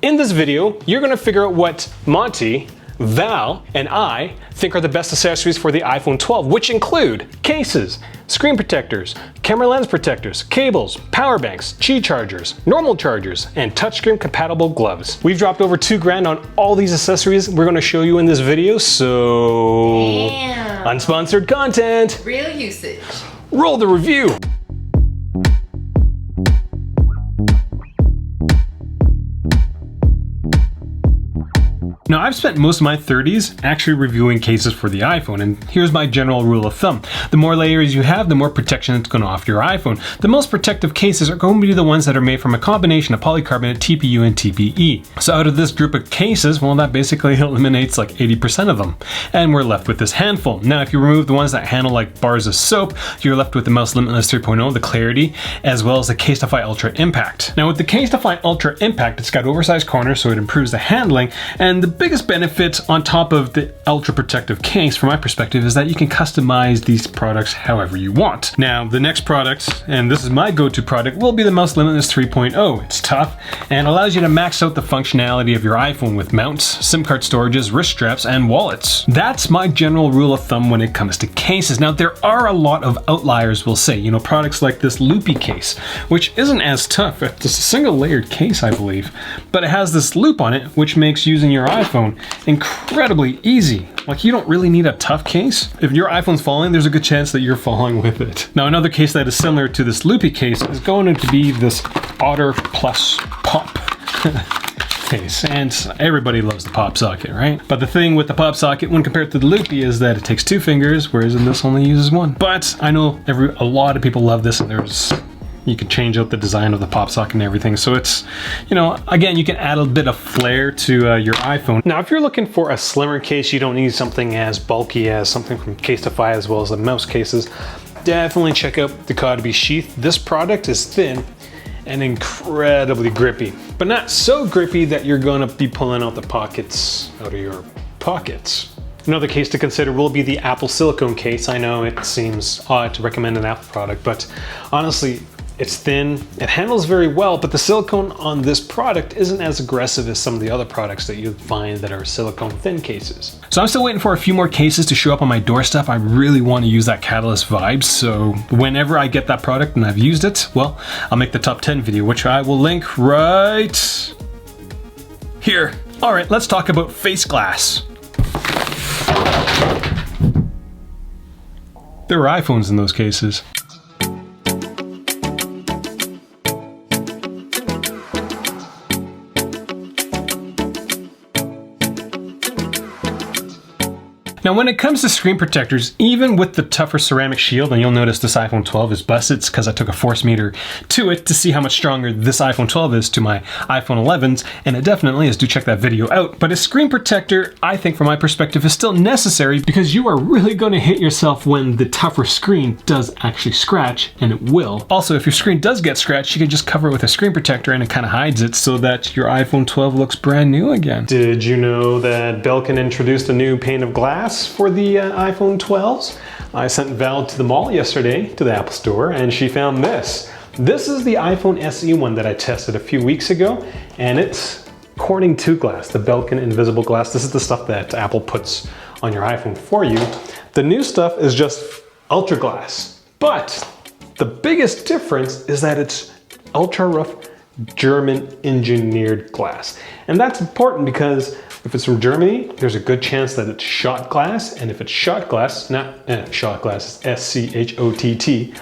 In this video, you're going to figure out what Monty, Val, and I think are the best accessories for the iPhone 12, which include cases, screen protectors, camera lens protectors, cables, power banks, Qi chargers, normal chargers, and touchscreen compatible gloves. We've dropped over $2,000 on all these accessories we're going to show you in this video, so... Damn. Unsponsored content! Real usage. Roll the review! Now, I've spent most of my 30s actually reviewing cases for the iPhone, and here's my general rule of thumb. The more layers you have, the more protection it's going to offer your iPhone. The most protective cases are going to be the ones that are made from a combination of polycarbonate, TPU, and TPE. So out of this group of cases, well, that basically eliminates like 80% of them. And we're left with this handful. Now, if you remove the ones that handle like bars of soap, you're left with the Mouse Limitless 3.0, the Clarity, as well as the Casetify Ultra Impact. Now, with the Casetify Ultra Impact, it's got oversized corners, so it improves the handling, and the biggest benefit on top of the ultra protective case from my perspective is that you can customize these products however you want. Now the next product, and this is my go-to product, will be the Mouse Limitless 3.0. It's tough and allows you to max out the functionality of your iPhone with mounts, SIM card storages, wrist straps, and wallets. That's my general rule of thumb when it comes to cases. Now there are a lot of outliers, we'll say, you know, products like this loopy case, which isn't as tough. It's a single layered case, I believe, but it has this loop on it, which makes using your iPhone incredibly easy. Like, you don't really need a tough case. If your iPhone's falling, there's a good chance that you're falling with it. Now, another case that is similar to this loopy case is going to be this Otter Plus Pop case. And everybody loves the pop socket, right? But the thing with the pop socket when compared to the loopy is that it takes 2 fingers, whereas in this only uses 1. But I know a lot of people love this, and you can change out the design of the pop socket and everything. So it's, you know, again, you can add a bit of flair to your iPhone. Now, if you're looking for a slimmer case, you don't need something as bulky as something from Casetify as well as the mouse cases, definitely check out the Codby Sheath. This product is thin and incredibly grippy, but not so grippy that you're gonna be pulling out the pockets out of your pockets. Another case to consider will be the Apple silicone case. I know it seems odd to recommend an Apple product, but honestly, it's thin, it handles very well, but the silicone on this product isn't as aggressive as some of the other products that you'd find that are silicone thin cases. So I'm still waiting for a few more cases to show up on my doorstep. I really want to use that Catalyst vibe, so whenever I get that product and I've used it, well, I'll make the top 10 video, which I will link right here. All right, let's talk about face glass. There were iPhones in those cases. Now, when it comes to screen protectors, even with the tougher ceramic shield, and you'll notice this iPhone 12 is busted, it's because I took a force meter to it to see how much stronger this iPhone 12 is to my iPhone 11s, and it definitely is. Do check that video out. But a screen protector, I think from my perspective, is still necessary because you are really going to hit yourself when the tougher screen does actually scratch, and it will. Also, if your screen does get scratched, you can just cover it with a screen protector and it kind of hides it so that your iPhone 12 looks brand new again. Did you know that Belkin introduced a new pane of glass for the iPhone 12s? I sent Val to the mall yesterday, to the Apple store, and she found this. This is the iPhone SE one that I tested a few weeks ago, and it's Corning 2 glass, the Belkin Invisible Glass. This is the stuff that Apple puts on your iPhone for you. The new stuff is just Ultra Glass, but the biggest difference is that it's ultra rough German engineered glass. And that's important because if it's from Germany, there's a good chance that it's shot glass, and if it's shot glass, not shot glass, it's SCHOTT.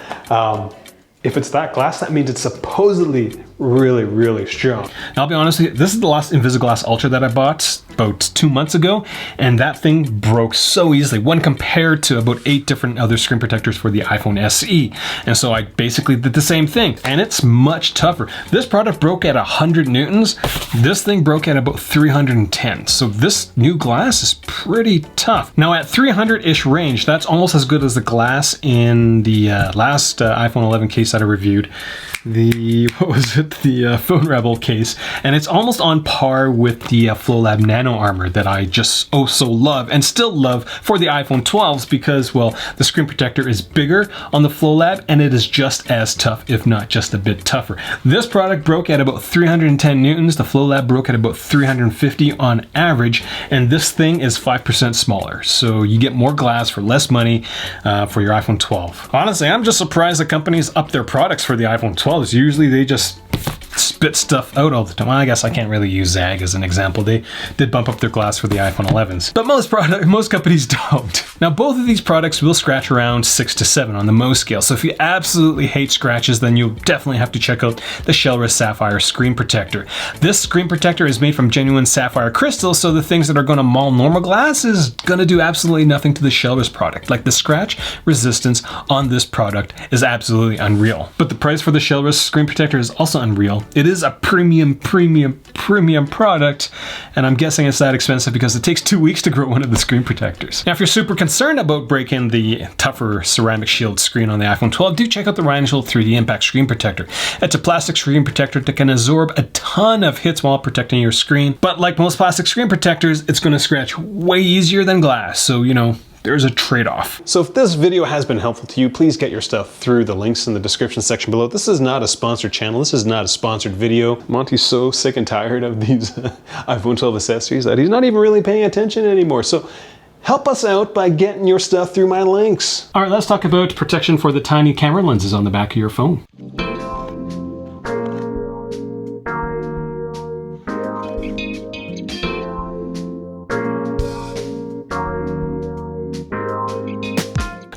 If it's that glass, that means it's supposedly really, really strong. Now, I'll be honest with you, this is the last Invisiglass Ultra that I bought about 2 months ago, and that thing broke so easily when compared to about 8 different other screen protectors for the iPhone SE. And so I basically did the same thing, and it's much tougher. This product broke at 100 newtons. This thing broke at about 310. So this new glass is pretty tough. Now at 300-ish range, that's almost as good as the glass in the last iPhone 11 case that I reviewed. The Phone Rebel case, and it's almost on par with the Flolab Nano nano armor that I just oh so love and still love for the iPhone 12s because, well, the screen protector is bigger on the Flow Lab and it is just as tough, if not just a bit tougher. This product broke at about 310 newtons. The Flow Lab broke at about 350 on average, and this thing is 5% smaller. So you get more glass for less money for your iPhone 12. Honestly, I'm just surprised that companies up their products for the iPhone 12s. Usually they just spit stuff out all the time. Well, I guess I can't really use Zag as an example. They did bump up their glass for the iPhone 11s, but most companies don't. Now, both of these products will scratch around 6 to 7 on the Mohs scale. So if you absolutely hate scratches, then you'll definitely have to check out the Shellrest Sapphire screen protector. This screen protector is made from genuine sapphire crystal, so the things that are going to maul normal glass is going to do absolutely nothing to the Shellrest product. Like, the scratch resistance on this product is absolutely unreal. But the price for the Shellrest screen protector is also unreal. It is a premium product, and I'm guessing it's that expensive because it takes 2 weeks to grow one of the screen protectors. Now, if you're super concerned about breaking the tougher ceramic shield screen on the iPhone 12, do check out the Rhinoshield 3D Impact Screen Protector. It's a plastic screen protector that can absorb a ton of hits while protecting your screen, but like most plastic screen protectors, it's going to scratch way easier than glass, so you know, there's a trade-off. So if this video has been helpful to you, please get your stuff through the links in the description section below. This is not a sponsored channel. This is not a sponsored video. Monty's so sick and tired of these iPhone 12 accessories that he's not even really paying attention anymore. So help us out by getting your stuff through my links. All right, let's talk about protection for the tiny camera lenses on the back of your phone.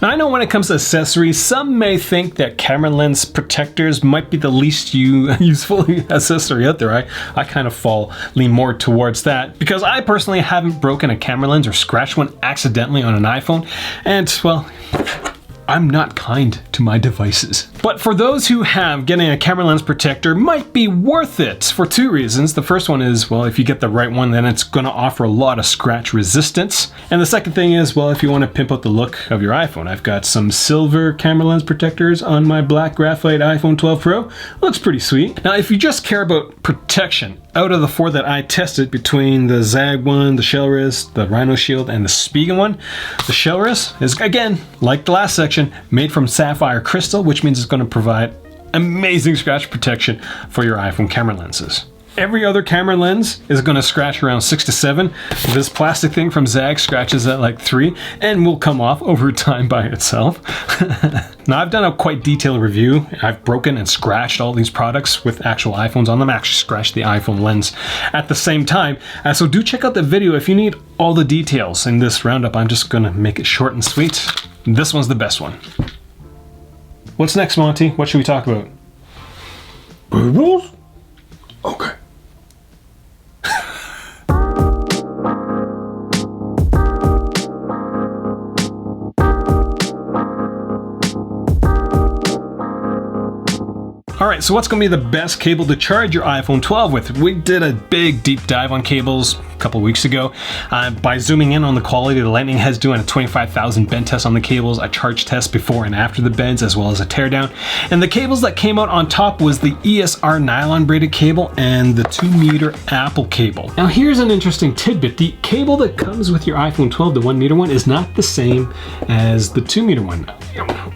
Now, I know when it comes to accessories, some may think that camera lens protectors might be the least useful accessory out there. I kind of lean more towards that because I personally haven't broken a camera lens or scratched one accidentally on an iPhone, and well, I'm not kind to my devices. But for those who have, getting a camera lens protector might be worth it for 2 reasons. The first one is, well, if you get the right one, then it's going to offer a lot of scratch resistance. And the second thing is, well, if you want to pimp out the look of your iPhone, I've got some silver camera lens protectors on my black graphite iPhone 12 Pro. Looks pretty sweet. Now, if you just care about protection, out of the 4 that I tested between the Zag one, the Shellrest, the Rhinoshield, and the Spigen one, the Shellrest is, again, like the last section, made from sapphire crystal, which means it's going to provide amazing scratch protection for your iPhone camera lenses. Every other camera lens is going to scratch around 6 to 7. This plastic thing from Zag scratches at like 3 and will come off over time by itself. Now, I've done a quite detailed review. I've broken and scratched all these products with actual iPhones on them. I actually scratched the iPhone lens at the same time. So do check out the video if you need all the details in this roundup. I'm just going to make it short and sweet. This one's the best one. What's next, Monty? What should we talk about? Bubbles? Okay. Alright, so what's going to be the best cable to charge your iPhone 12 with? We did a big deep dive on cables a couple weeks ago. By zooming in on the quality, the Lightning Head's doing a 25,000 bend test on the cables, a charge test before and after the bends, as well as a teardown. And the cables that came out on top was the ESR nylon braided cable and the 2-meter Apple cable. Now, here's an interesting tidbit. The cable that comes with your iPhone 12, the 1-meter one, is not the same as the 2-meter one.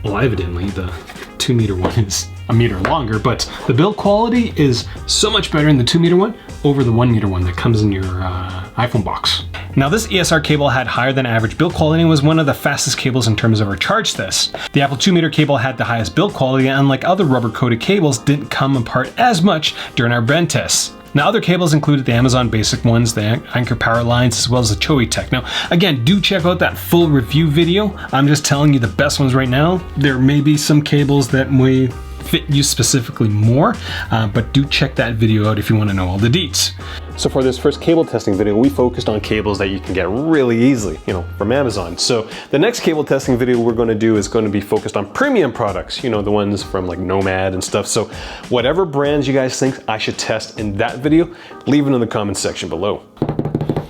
Well, evidently, the 2-meter one is a meter longer, but the build quality is so much better in the 2-meter one over the 1-meter one that comes in your iPhone box. Now, this ESR cable had higher than average build quality and was one of the fastest cables in terms of our charge test. The Apple 2-meter cable had the highest build quality, and unlike other rubber-coated cables, didn't come apart as much during our bend tests. Now, other cables included the Amazon basic ones, the Anker power lines, as well as the Choey Tech. Now, again, do check out that full review video. I'm just telling you the best ones right now. There may be some cables that may fit you specifically more, but do check that video out if you want to know all the deets. So for this first cable testing video, we focused on cables that you can get really easily, from Amazon. So the next cable testing video we're going to do is going to be focused on premium products, the ones from like Nomad and stuff. So whatever brands you guys think I should test in that video, leave it in the comments section below.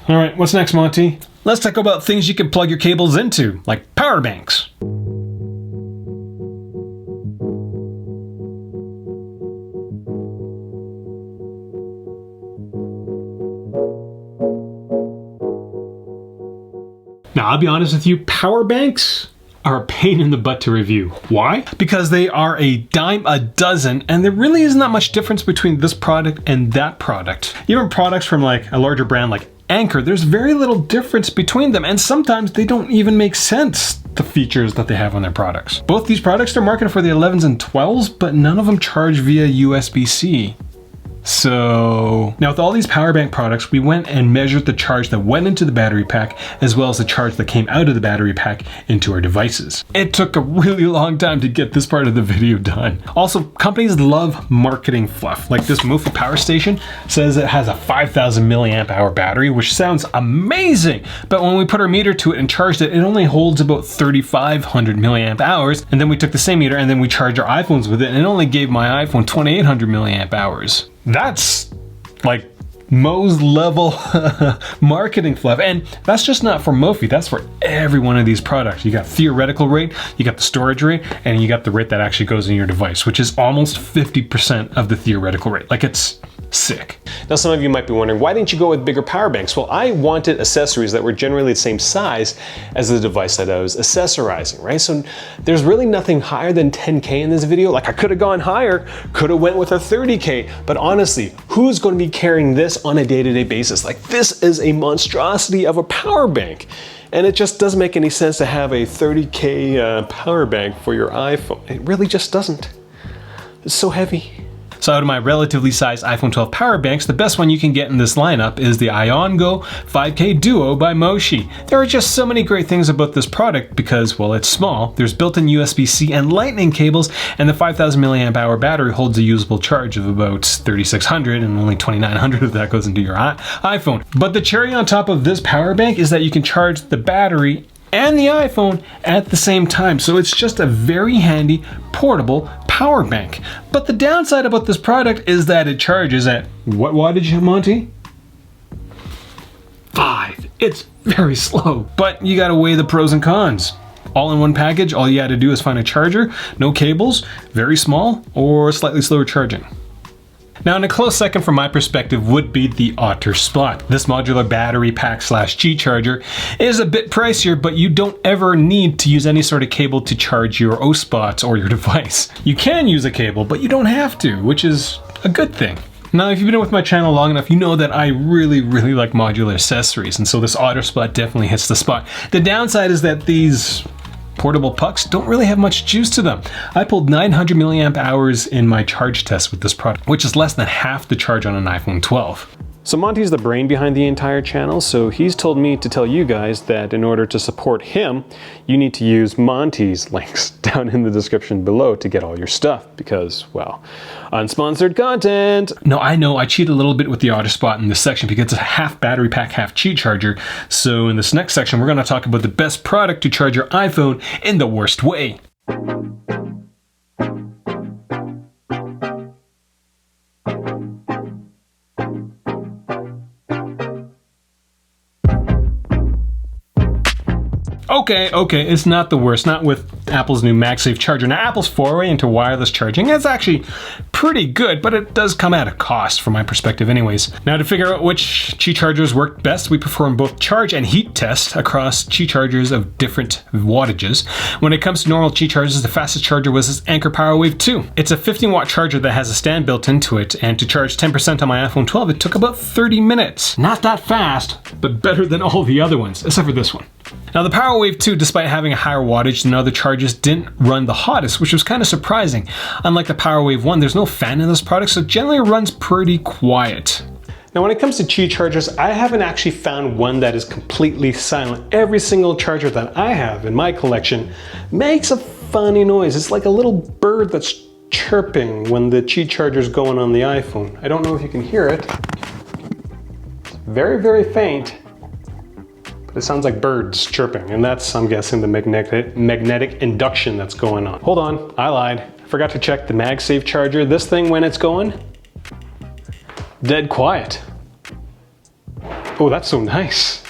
All right, what's next, Monty? Let's talk about things you can plug your cables into, like power banks. Now, I'll be honest with you, power banks are a pain in the butt to review. Why? Because they are a dime a dozen, and there really isn't that much difference between this product and that product. Even products from like a larger brand like Anchor, there's very little difference between them, and sometimes they don't even make sense, the features that they have on their products. Both these products are marketed for the 11s and 12s, but none of them charge via USB-C. So now with all these power bank products, we went and measured the charge that went into the battery pack as well as the charge that came out of the battery pack into our devices. It took a really long time to get this part of the video done. Also, companies love marketing fluff. Like this Mophie power station says it has a 5,000 milliamp hour battery, which sounds amazing. But when we put our meter to it and charged it, it only holds about 3,500 milliamp hours. And then we took the same meter and then we charged our iPhones with it, and it only gave my iPhone 2,800 milliamp hours. That's like Mo's level marketing fluff. And that's just not for Mophie, that's for every one of these products. You got theoretical rate, you got the storage rate, and you got the rate that actually goes in your device, which is almost 50% of the theoretical rate. Like, it's sick. Now, some of you might be wondering, why didn't you go with bigger power banks? Well, I wanted accessories that were generally the same size as the device that I was accessorizing, right? So there's really nothing higher than 10K in this video. Like, I could have gone higher, could have went with a 30K, but honestly, who's going to be carrying this on a day-to-day basis? Like, this is a monstrosity of a power bank. And it just doesn't make any sense to have a 30K power bank for your iPhone. It really just doesn't. It's so heavy. So out of my relatively sized iPhone 12 power banks, the best one you can get in this lineup is the IonGo 5K Duo by Moshi. There are just so many great things about this product because, well, it's small, there's built-in USB-C and lightning cables, and the 5,000 milliamp hour battery holds a usable charge of about 3,600, and only 2,900 of that goes into your iPhone. But the cherry on top of this power bank is that you can charge the battery and the iPhone at the same time. So it's just a very handy, portable power bank. But the downside about this product is that it charges at, what wattage, Monty? 5. It's very slow. But you gotta weigh the pros and cons. All in one package, all you had to do is find a charger, no cables, very small, or slightly slower charging. Now, in a close second from my perspective would be the Otter Spot. This modular battery pack / G charger is a bit pricier, but you don't ever need to use any sort of cable to charge your O spots or your device. You can use a cable, but you don't have to, which is a good thing. Now, if you've been with my channel long enough, you know that I really like modular accessories, and so this Otter Spot definitely hits the spot. The downside is that these portable pucks don't really have much juice to them. I pulled 900 milliamp hours in my charge test with this product, which is less than half the charge on an iPhone 12. So Monty's the brain behind the entire channel, so he's told me to tell you guys that in order to support him, you need to use Monty's links down in the description below to get all your stuff, because, well, unsponsored content. No, I know, I cheat a little bit with the Otter Spot in this section because it's a half battery pack, half cheat charger. So in this next section, we're gonna talk about the best product to charge your iPhone in the worst way. Okay, it's not the worst, not with Apple's new MagSafe charger. Now, Apple's foray into wireless charging is actually pretty good, but it does come at a cost from my perspective anyways. Now, to figure out which Qi chargers work best, we perform both charge and heat tests across Qi chargers of different wattages. When it comes to normal Qi chargers, the fastest charger was this Anker Powerwave 2. It's a 15-watt charger that has a stand built into it, and to charge 10% on my iPhone 12, it took about 30 minutes. Not that fast, but better than all the other ones, except for this one. Now, the Powerwave 2, despite having a higher wattage than other chargers, didn't run the hottest, which was kind of surprising. Unlike the Powerwave 1, there's no fan in this product, so generally it runs pretty quiet. Now, when it comes to Qi chargers, I haven't actually found one that is completely silent. Every single charger that I have in my collection makes a funny noise. It's like a little bird that's chirping when the Qi charger's going on the iPhone. I don't know if you can hear it. It's very faint. It sounds like birds chirping, and that's, I'm guessing, the magnetic induction that's going on. Hold on, I lied. I forgot to check the MagSafe charger. This thing, when it's going, dead quiet. Oh, that's so nice.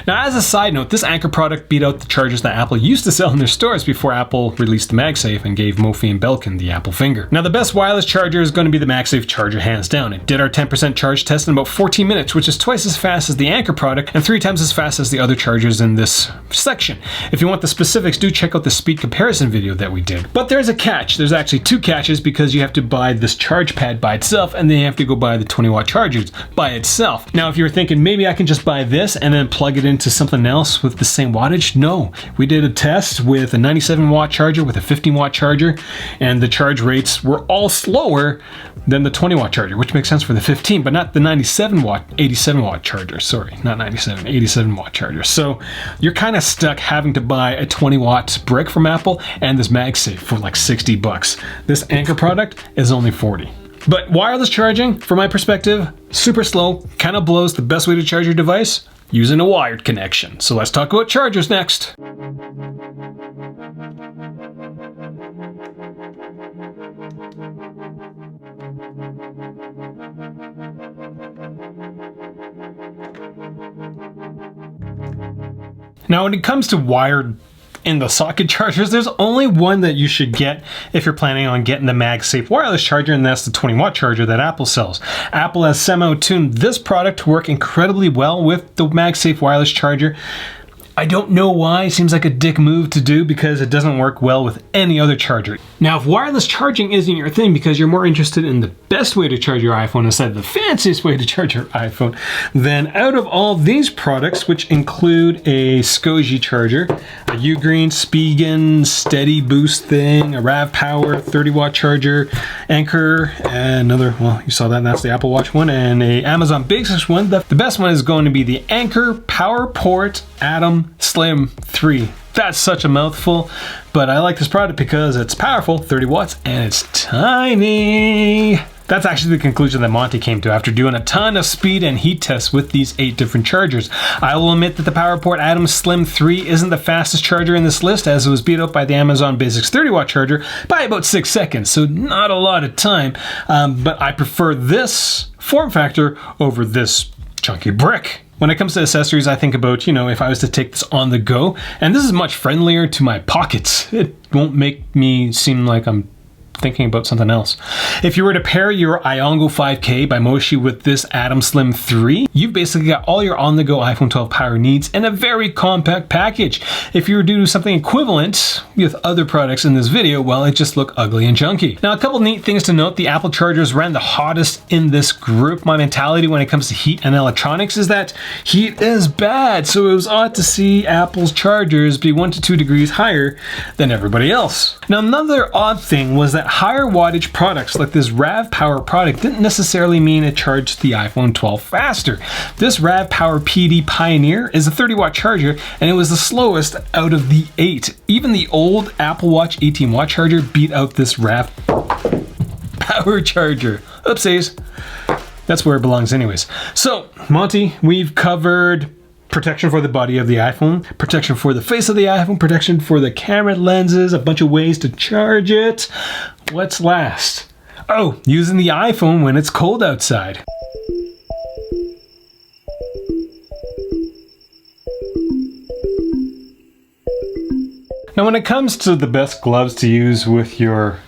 Now, as a side note, this Anker product beat out the chargers that Apple used to sell in their stores before Apple released the MagSafe and gave Mophie and Belkin the Apple finger. Now, the best wireless charger is going to be the MagSafe charger, hands down. It did our 10% charge test in about 14 minutes, which is twice as fast as the Anker product and 3 times as fast as the other chargers in this section. If you want the specifics, do check out the speed comparison video that we did. But there's a catch. There's actually 2 catches, because you have to buy this charge pad by itself, and then you have to go buy the 20-watt chargers by itself. Now, if you're thinking maybe I can just buy this and then plug it into something else with the same wattage, no. We did a test with a 97-watt charger with a 15-watt charger, and the charge rates were all slower than the 20-watt charger, which makes sense for the 15, but not the 87-watt charger. Sorry, not 97, 87-watt charger. So you're kind of stuck having to buy a 20-watt brick from Apple and this MagSafe for like 60 bucks. This Anker product is only 40. But wireless charging, from my perspective, super slow, kind of blows. The best way to charge your device, using a wired connection. So let's talk about chargers next. Now, when it comes to wired in the socket chargers, there's only one that you should get if you're planning on getting the MagSafe wireless charger, and that's the 20-watt charger that Apple sells. Apple has semi-tuned this product to work incredibly well with the MagSafe wireless charger. I don't know why. It seems like a dick move to do, because it doesn't work well with any other charger. Now, if wireless charging isn't your thing because you're more interested in the best way to charge your iPhone instead of the fanciest way to charge your iPhone, then out of all these products, which include a SCSI charger, a Ugreen, Spigen, Steady Boost thing, a RAV Power 30-watt charger, Anker, another, well, you saw that, that's the Apple Watch one, and a Amazon Basics one, the best one is going to be the Anker PowerPort Atom Slim 3. That's such a mouthful, but I like this product because it's powerful, 30 watts, and it's tiny. That's actually the conclusion that Monty came to after doing a ton of speed and heat tests with these 8 different chargers. I will admit that the PowerPort Atom Slim 3 isn't the fastest charger in this list, as it was beat out by the Amazon Basics 30-watt charger by about 6 seconds, so not a lot of time, but I prefer this form factor over this chunky brick. When it comes to accessories, I think about, if I was to take this on the go, and this is much friendlier to my pockets. It won't make me seem like I'm thinking about something else. If you were to pair your Iongo 5K by Moshi with this Atom Slim 3, you've basically got all your on-the-go iPhone 12 power needs in a very compact package. If you were to do something equivalent with other products in this video, well, it just look ugly and junky. Now, a couple neat things to note: the Apple chargers ran the hottest in this group. My mentality when it comes to heat and electronics is that heat is bad, so it was odd to see Apple's chargers be 1 to 2 degrees higher than everybody else. Now, another odd thing was that higher wattage products like this RAV Power product didn't necessarily mean it charged the iPhone 12 faster. This RAV Power PD Pioneer is a 30-watt charger, and it was the slowest out of the 8. Even the old Apple Watch 18-watt charger beat out this RAV Power charger. Oopsies. That's where it belongs anyways. So, Monty, we've covered protection for the body of the iPhone, protection for the face of the iPhone, protection for the camera lenses, a bunch of ways to charge it. What's last? Oh, using the iPhone when it's cold outside. Now, when it comes to the best gloves to use with your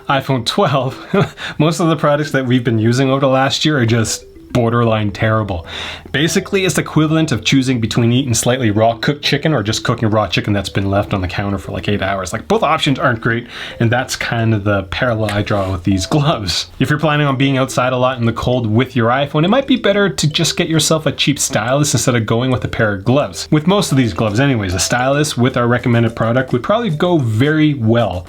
iPhone 12, most of the products that we've been using over the last year are just borderline terrible. Basically, it's the equivalent of choosing between eating slightly raw cooked chicken or just cooking raw chicken that's been left on the counter for like 8 hours. Like, both options aren't great, and that's kind of the parallel I draw with these gloves. If you're planning on being outside a lot in the cold with your iPhone, it might be better to just get yourself a cheap stylus instead of going with a pair of gloves. With most of these gloves anyways, a stylus with our recommended product would probably go very well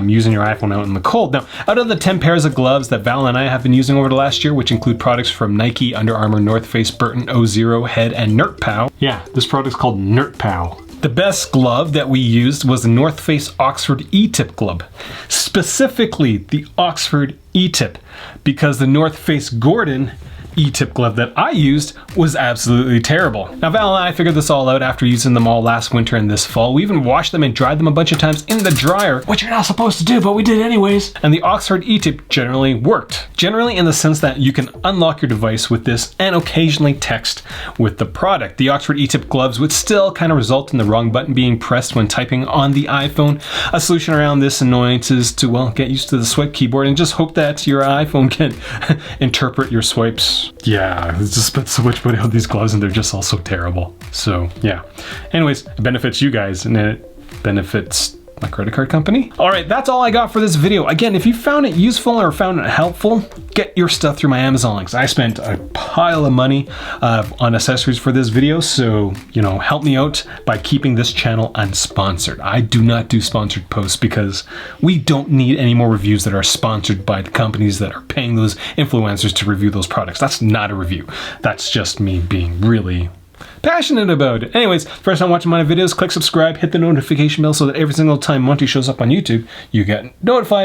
using your iPhone out in the cold. Now, out of the 10 pairs of gloves that Val and I have been using over the last year, which include products from Nike, Under Armour, North Face, Burton, O0, Head, and NerdPow. Yeah, this product's called NerdPow. The best glove that we used was the North Face Oxford E-Tip glove. Specifically, the Oxford E-Tip, because the North Face Gordon E-tip glove that I used was absolutely terrible. Now Val and I figured this all out after using them all last winter and this fall. We even washed them and dried them a bunch of times in the dryer, which you're not supposed to do, but we did anyways. And the Oxford E-tip generally worked. Generally in the sense that you can unlock your device with this and occasionally text with the product. The Oxford E-tip gloves would still kind of result in the wrong button being pressed when typing on the iPhone. A solution around this annoyance is to, well, get used to the swipe keyboard and just hope that your iPhone can interpret your swipes. Yeah, it's just spent so much money on these gloves and they're just all so terrible. So yeah. Anyways, it benefits you guys and it benefits my credit card company. All right, that's all I got for this video. Again, if you found it useful or found it helpful, get your stuff through my Amazon links. I spent a pile of money on accessories for this video, so, you know, help me out by keeping this channel unsponsored. I do not do sponsored posts because we don't need any more reviews that are sponsored by the companies that are paying those influencers to review those products. That's not a review. That's just me being really passionate about it. Anyways, first time watching my videos, click subscribe, hit the notification bell so that every single time Monty shows up on YouTube, you get notified.